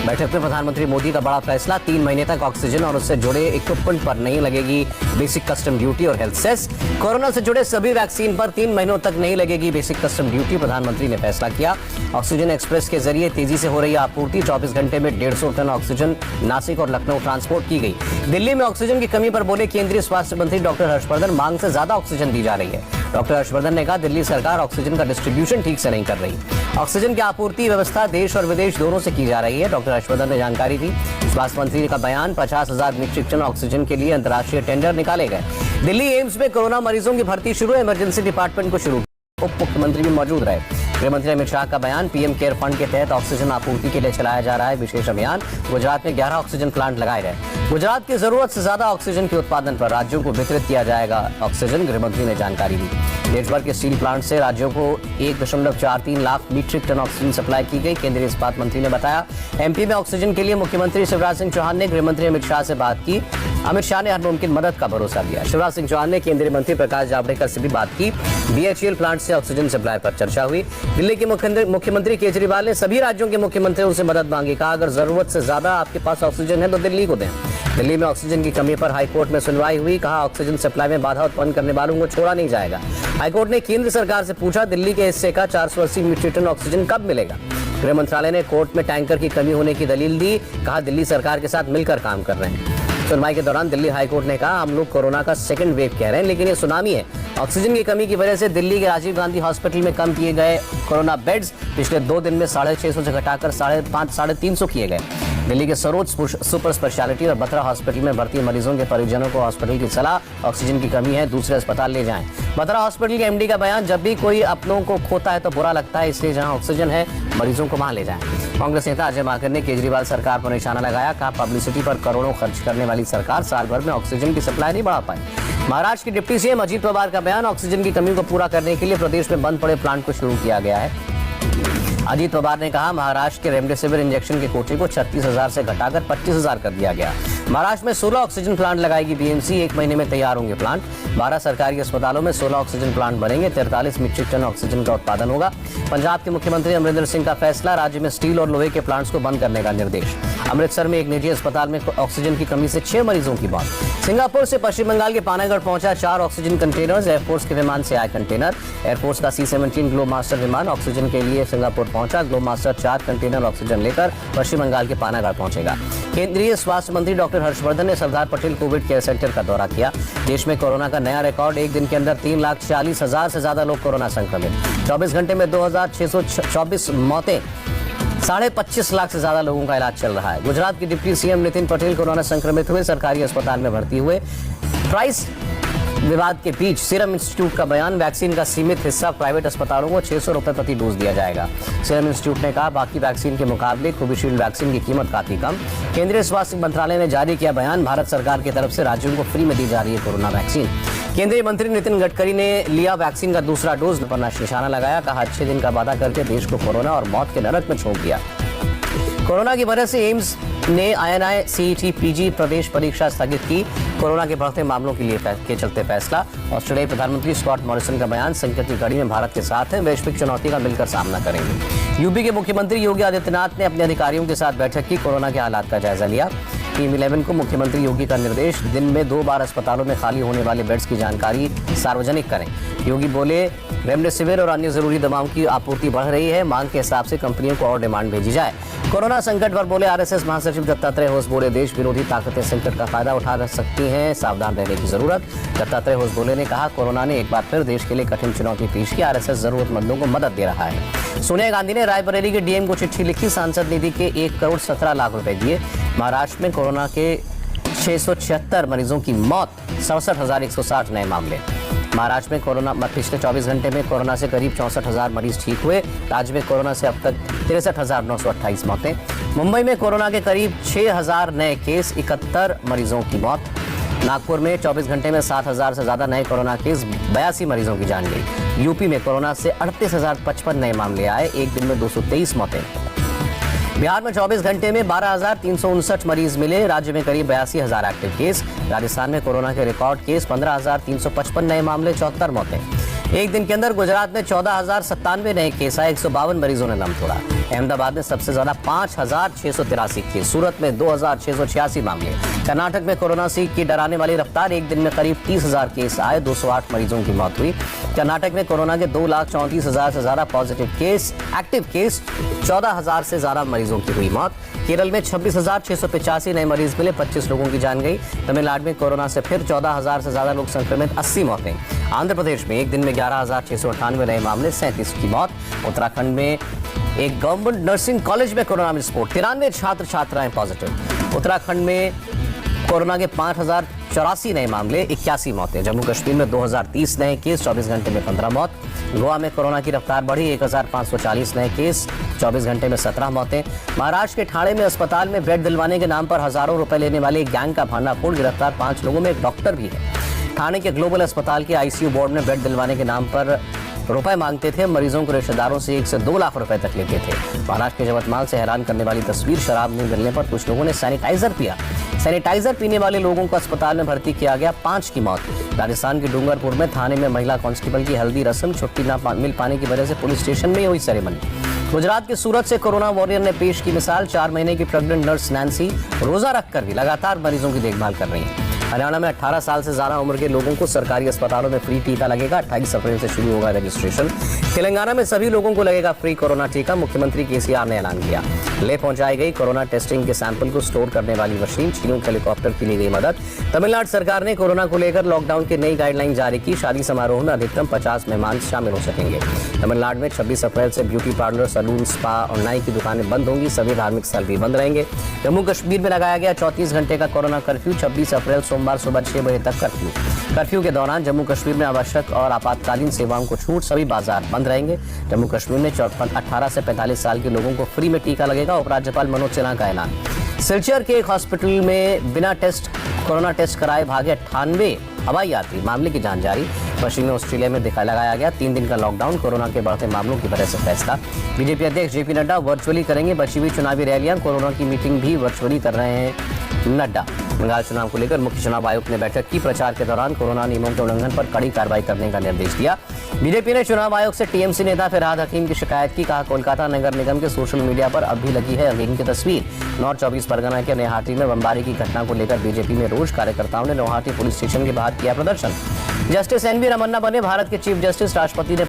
बैठक में प्रधानमंत्री मोदी का बड़ा फैसला, 3 महीने तक ऑक्सीजन और उससे जुड़े इक्विपमेंट पर नहीं लगेगी बेसिक कस्टम ड्यूटी और हेल्थ सेस। कोरोना से जुड़े सभी वैक्सीन पर 3 महीनों तक नहीं लगेगी बेसिक कस्टम ड्यूटी, प्रधानमंत्री ने फैसला किया। ऑक्सीजन एक्सप्रेस के जरिए तेजी से हो रही आपूर्ति, 24 घंटे में 150 टन ऑक्सीजन नासिक और लखनऊ ट्रांसपोर्ट की गई। दिल्ली में ऑक्सीजन की कमी पर बोले केंद्रीय स्वास्थ्य मंत्री डॉक्टर हर्षवर्धन, मांग से ज्यादा ऑक्सीजन दी जा रही है। डॉक्टर हर्षवर्धन ने कहा, दिल्ली सरकार ऑक्सीजन का डिस्ट्रीब्यूशन ठीक से नहीं कर रही। ऑक्सीजन की आपूर्ति व्यवस्था देश और विदेश दोनों से की जा रही है। डॉक्टर हर्षवर्धन ने जानकारी दी। स्वास्थ्य मंत्री का बयान, 50,000 मीट्रिक टन ऑक्सीजन के लिए अंतर्राष्ट्रीय टेंडर निकाले गए। दिल्ली एम्स में कोरोना मरीजों की भर्ती शुरू, इमरजेंसी डिपार्टमेंट को शुरू। उप मुख्यमंत्री भी मौजूद रहे। गृह मंत्री अमित शाह का बयान, पीएम केयर फंड के तहत ऑक्सीजन आपूर्ति के लिए चलाया जा रहा है विशेष अभियान। गुजरात में 11 ऑक्सीजन प्लांट लगाए गए। गुजरात की जरूरत से ज्यादा ऑक्सीजन के उत्पादन पर राज्यों को वितरित किया जाएगा ऑक्सीजन, गृह मंत्री ने जानकारी दी। देश भर के स्टील प्लांट से राज्यों को 1.43 lakh metric tonne oxygen supply की गई, केंद्रीय इस्पात मंत्री ने बताया। एमपी में ऑक्सीजन के लिए मुख्यमंत्री शिवराज सिंह चौहान ने गृह मंत्री अमित शाह से बात की। अमित शाह ने हर मुमकिन मदद का भरोसा दिया। शिवराज सिंह चौहान ने केंद्रीय मंत्री प्रकाश जावड़ेकर से भी बात की। बीएचईएल प्लांट से ऑक्सीजन सप्लाई पर चर्चा हुई। दिल्ली के मुख्यमंत्री केजरीवाल ने सभी राज्यों के मुख्यमंत्रियों से मदद मांगी। कहा, अगर जरूरत से ज्यादा आपके पास ऑक्सीजन है तो दिल्ली को दें। दिल्ली में ऑक्सीजन की कमी पर हाईकोर्ट में सुनवाई हुई। कहा, ऑक्सीजन सप्लाई में बाधा उत्पन्न करने वालों को छोड़ा नहीं जाएगा। हाईकोर्ट ने केंद्र सरकार से पूछा, दिल्ली के हिस्से का 480 मीट्रिक टन ऑक्सीजन कब मिलेगा। गृह मंत्रालय ने कोर्ट में टैंकर की कमी होने की दलील दी। कहा, दिल्ली सरकार के साथ मिलकर काम कर रहे हैं। सुनवाई के दौरान दिल्ली हाईकोर्ट ने कहा, हम लोग कोरोना का सेकंड वेव कह रहे हैं, लेकिन ये सुनामी है। ऑक्सीजन की कमी की वजह से दिल्ली के राजीव गांधी हॉस्पिटल में कम किए गए कोरोना बेड्स पिछले 2 दिन में 650 से घटाकर 350 किए गए। दिल्ली के सरोज सुपर स्पेशलिटी और बत्रा हॉस्पिटल में भर्ती मरीजों के परिजनों को हॉस्पिटल की सलाह, ऑक्सीजन की कमी है, दूसरे अस्पताल ले जाएं। बत्रा हॉस्पिटल के एमडी का बयान, जब भी कोई अपनों को खोता है तो बुरा लगता है, इसलिए जहां ऑक्सीजन है मरीजों को वहां ले जाएं। कांग्रेस नेता अजय माकन ने केजरीवाल सरकार पर निशाना लगाया। कहा, पब्लिसिटी पर करोड़ों खर्च करने वाली सरकार साल भर में ऑक्सीजन की सप्लाई नहीं बढ़ा पाई। महाराष्ट्र के डिप्टी सीएम अजीत पवार का बयान, ऑक्सीजन की कमी को पूरा करने के लिए प्रदेश में बंद पड़े प्लांट को शुरू किया गया है। अजीत पवार ने कहा, महाराष्ट्र के रेमडेसिविर इंजेक्शन के कोटे को 36,000 से घटाकर 25,000 कर दिया गया। महाराष्ट्र में 16 ऑक्सीजन प्लांट लगाएगी बीएमसी, 1 महीने में तैयार होंगे प्लांट। 12 सरकारी अस्पतालों में 16 ऑक्सीजन प्लांट बनेंगे, 43 मीट्रिक टन ऑक्सीजन का उत्पादन होगा। पंजाब के मुख्यमंत्री अमरिंदर सिंह का फैसला, राज्य में स्टील और लोहे के प्लांट्स को बंद करने का निर्देश। अमृतसर में एक निजी अस्पताल में ऑक्सीजन की कमी से 6 मरीजों की मौत। सिंगापुर से पश्चिम बंगाल के पानागढ़ पहुंचा 4 ऑक्सीजन कंटेनर्स, एयरफोर्स के विमान से आए कंटेनर। एयरफोर्स का C-17 ग्लोब मास्टर विमान ऑक्सीजन के लिए सिंगापुर पहुंचा। ग्लोब मास्टर 4 कंटेनर ऑक्सीजन लेकर पश्चिम बंगाल के पानागढ़ पहुंचेगा। केंद्रीय स्वास्थ्य मंत्री डॉक्टर हर्षवर्धन ने Sardar Patel Covid care centre का दौरा किया। देश में कोरोना का नया रिकॉर्ड, एक दिन के अंदर 3,40,000 से ज्यादा लोग कोरोना संक्रमित। 24 घंटे में 2,624 मौतें, 25.5 लाख से ज्यादा लोगों का इलाज चल रहा है। गुजरात के deputy CM Nitin Patel corona संक्रमित हुए, सरकारी अस्पताल में भर्ती हुए। प्राइस विवाद के बीच सीरम इंस्टीट्यूट का बयान, वैक्सीन का सीमित हिस्सा प्राइवेट अस्पतालों को 600 रुपए प्रति डोज दिया जाएगा। सीरम इंस्टीट्यूट ने कहा, बाकी वैक्सीन के मुकाबले कोविशील्ड वैक्सीन की कीमत काफी कम। केंद्रीय स्वास्थ्य मंत्रालय ने जारी किया बयान, भारत सरकार की तरफ से राज्यों को फ्री में दी जा रही है कोरोना वैक्सीन। केंद्रीय मंत्री नितिन गडकरी ने लिया वैक्सीन का दूसरा डोज पर निशाना लगाया। कहा, अच्छे दिन का वादा करके देश को कोरोना और मौत के नरक में झोंक दिया। कोरोना की वजह से एम्स ने INI CET PG प्रवेश परीक्षा स्थगित की। कोरोना के बढ़ते मामलों के चलते फैसला। ऑस्ट्रेलियाई प्रधानमंत्री स्कॉट मॉरिसन का बयान, संकट की घड़ी में भारत के साथ है, वैश्विक चुनौती का मिलकर सामना करेंगे। यूपी के मुख्यमंत्री योगी आदित्यनाथ ने अपने अधिकारियों के साथ बैठक की, कोरोना के हालात का जायजा लिया। टीम 11 को मुख्यमंत्री योगी का निर्देश, दिन में 2 बार अस्पतालों में खाली होने वाले बेड्स की जानकारी सार्वजनिक करें। योगी बोले, रेमडेसिविर और अन्य जरूरी दवाओं की आपूर्ति बढ़ रही है, मांग के हिसाब से कंपनियों को और डिमांड भेजी जाए। कोरोना संकट पर बोले RSS महासचिव दत्तात्रेय होस, बोले देश विरोधी ताकतें संकट का फायदा उठा सकती हैं, सावधान रहने की जरूरत। दत्तात्रेय होस बोले ने कहा, कोरोना ने एक बार फिर देश के लिए कठिन चुनौती पेश की, RSS जरूरतमंदों को मदद दे रहा है। सोनिया गांधी ने रायबरेली के डीएम को चिट्ठी लिखी, सांसद निधि के 1 करोड़ 17 लाख रुपए दिए। महाराष्ट्र में कोरोना के 676 मरीजों की मौत, 67,160 नए मामले। महाराष्ट्र में कोरोना पिछले 24 घंटे में कोरोना से करीब 64,000 मरीज ठीक हुए। राज्य में कोरोना से अब तक 63,928 मौतें। मुंबई में कोरोना के करीब 6,000 नए केस, 71 मरीजों की मौत। नागपुर में 24 घंटे में 7,000 से ज्यादा नए कोरोना केस, 82 मरीजों की जान गई। यूपी में कोरोना से 38,055 नए मामले आए, एक दिन में 223 मौतें। बिहार में 24 घंटे में 12,359 मरीज मिले, राज्य में करीब 82,000 एक्टिव केस। राजस्थान में कोरोना के रिकॉर्ड केस, 15,355 नए मामले, 74 मौतें। एक दिन के अंदर गुजरात में 14,097 नए केस आए, 152 मरीजों ने दम तोड़ा। अहमदाबाद में सबसे ज्यादा 5,683 केस, सूरत में 2,686 मामले। कर्नाटक में कोरोना की डराने वाली रफ्तार, एक दिन में करीब 30,000 केस आए, 208 मरीजों की मौत हुई। कर्नाटक में कोरोना के 2,34,000 से ज्यादा पॉजिटिव केस, एक्टिव केस 14,000 से ज्यादा मरीजों की हुई मौत। केरल में 26,685 नए मरीज मिले, 25 लोगों की जान गई। तमिलनाडु में कोरोना से फिर 14,000 से ज्यादा लोग संक्रमित, 80 मौतें। आंध्र प्रदेश में एक दिन में 11,698 नए मामले, 37 की मौत। उत्तराखंड में एक गवर्नमेंट नर्सिंग कॉलेज में कोरोना विस्फोट, 93 छात्र छात्राएं पॉजिटिव। उत्तराखंड में कोरोना के 5,084 नए मामले, 81 मौतें। जम्मू कश्मीर में 2,030 नए केस, 24 घंटे में 15 मौत। गोवा में कोरोना की रफ्तार बढ़ी, 1,540 नए केस, 24 घंटे में 17 मौतें। महाराष्ट्र के ठाणे में अस्पताल में बेड दिलवाने के नाम पर हजारों रुपए लेने वाले एक गैंग का भांडाफोड़, गिरफ्तार 5 लोगों में एक डॉक्टर भी है। ठाणे के ग्लोबल अस्पताल के आईसीयू बोर्ड में बेड दिलवाने के नाम पर रुपए मांगते थे, मरीजों को रिश्तेदारों से 1 से 2 लाख रुपए तक लेते थे। महाराष्ट्र के यवतमाल से हैरान करने वाली तस्वीर, शराब नहीं मिलने पर कुछ लोगों ने सैनिटाइजर पिया। सैनिटाइजर पीने वाले लोगों को अस्पताल में भर्ती किया गया, 5 की मौत। राजस्थान के डूंगरपुर में थाने में महिला कांस्टेबल की हल्दी रस्म, छुट्टी न मिल पाने की वजह से पुलिस स्टेशन में हुई सेरेमनी। गुजरात के सूरत से कोरोना वॉरियर ने पेश की मिसाल, 4 महीने की प्रेग्नेंट नर्स नैन्सी रोजा रखकर भी लगातार मरीजों की देखभाल कर रही है। हरियाणा में 18 साल से ज्यादा उम्र के लोगों को सरकारी अस्पतालों में फ्री टीका लगेगा, 28 अप्रैल से शुरू होगा रजिस्ट्रेशन। तेलंगाना में सभी लोगों को लगेगा फ्री कोरोना टीका, मुख्यमंत्री केसीआर ने ऐलान किया। ले पहुंचाई गई कोरोना टेस्टिंग के सैंपल को स्टोर करने वाली मशीन, चिनूक हेलीकॉप्टर की ली गई मदद। तमिलनाडु सरकार ने कोरोना को लेकर लॉकडाउन की नई गाइडलाइन जारी की, शादी समारोह में अधिकतम 50 मेहमान शामिल हो सकेंगे। तमिलनाडु में 26 अप्रैल से ब्यूटी पार्लर, सैलून, स्पा और नाई की दुकानें बंद होंगी, सभी धार्मिक स्थल भी बंद रहेंगे। जम्मू कश्मीर में लगाया गया 34 घंटे का कोरोना कर्फ्यू, 26 अप्रैल सोमवार सुबह 6 बजे तक कर्फ्यू। कर्फ्यू के दौरान जम्मू कश्मीर में आवश्यक और आपातकालीन सेवाओं को छूट, सभी बाजार बंद रहेंगे। जम्मू कश्मीर में 18 से 45 साल के लोगों को फ्री में टीका लगेगा, उपराज्यपाल मनोज सिन्हा का ऐलान। सिलचर के एक हॉस्पिटल में बिना कोरोना टेस्ट कराए भागे 98 हवाई यात्री, मामले की जांच जारी। पश्चिमी ऑस्ट्रेलिया में लगाया गया 3 दिन का लॉकडाउन, कोरोना के बढ़ते मामलों की वजह से फैसला। बीजेपी अध्यक्ष जेपी नड्डा वर्चुअली करेंगे बची हुई चुनावी रैलियां, कोरोना की मीटिंग भी वर्चुअली कर रहे हैं नड्डा। बंगाल चुनाव को लेकर मुख्य चुनाव आयुक्त ने बैठक की, प्रचार के दौरान कोरोना नियमों के उल्लंघन पर कड़ी कार्रवाई करने का निर्देश दिया। बीजेपी ने चुनाव आयोग से टीएमसी नेता फिरहाद हकीम की शिकायत की, कहा कोलकाता नगर निगम के सोशल मीडिया पर अब भी लगी है हकीम की तस्वीर। नॉर्थ 24 परगना के नौहाटी में बमबारी की घटना को लेकर बीजेपी में रोष, कार्यकर्ताओं ने नौहाटी पुलिस स्टेशन के बाहर किया प्रदर्शन। जस्टिस एनवी रमन्ना बने भारत के चीफ जस्टिस, राष्ट्रपति ने